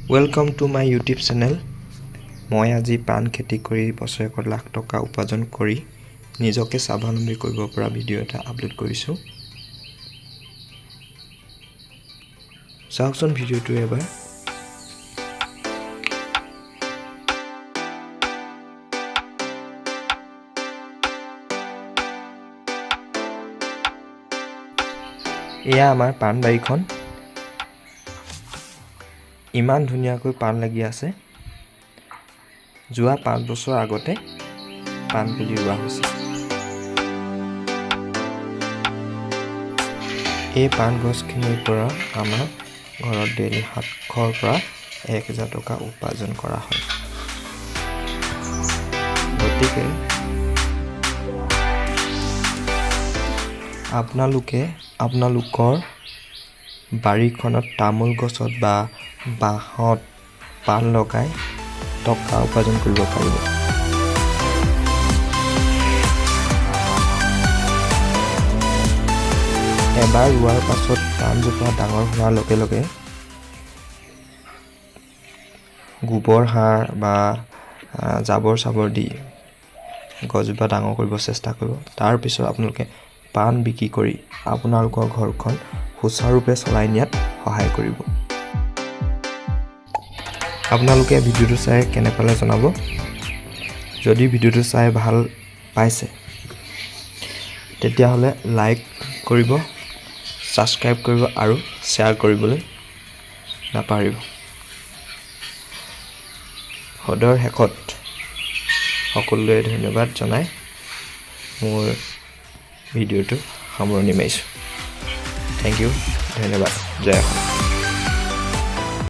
Welcome to my YouTube channel. মই আজি পান খেতি কৰি বছৰেকত লাখ টকা উপাৰ্জন কৰি নিজকে স্বাৱলম্বী কৰিব পৰা ভিডিঅ' এটা আপলোড কৰিছো। চাওকচোন ভিডিঅ'টো এবাৰ। এয়া আমাৰ পান বাৰীখন। ইমান ধুনীয়াকৈ পান লাগি আছে। যোৱা 5 বছৰ আগতে পান পুলি ৰোৱা হৈছে। এই পান গছখিনিৰ পৰা আমাৰ ঘৰত ডেইলি 700 পৰা 1000 টকা উপাৰ্জন কৰা হয়। গতিকে আপোনালোকৰ বাৰীখনত তামোল গছত বা বাঁহত পান লগাই টকা উপাৰ্জন কৰিব পাৰিব। এবাৰ ৰোৱাৰ পাছত পানজোপা ডাঙৰ হোৱাৰ লগে লগে গোবৰ সাৰ বা জাবৰ দি গছজোপা ডাঙৰ কৰিব চেষ্টা কৰিব। তাৰ পিছত আপোনালোকে পান বিক্ৰী কৰি আপোনালোকৰ ঘৰখন সুচাৰুৰূপে চলাই নিয়াত সহায় কৰিব। আপোনালোকে ভিডিঅ'টো চাই কেনে পালে জনাব। যদি ভিডিঅ'টো চাই ভাল পাইছে তেতিয়াহ'লে লাইক কৰিব, ছাবস্ক্ৰাইব কৰিব আৰু শ্বেয়াৰ কৰিবলৈ নাপাহৰিব। সদৰ শেষত সকলোৱে ধন্যবাদ জনাই মোৰ ভিডিঅ'টো সামৰণি মাৰিছোঁ। থেংক ইউ, ধন্যবাদ, জয় অসম।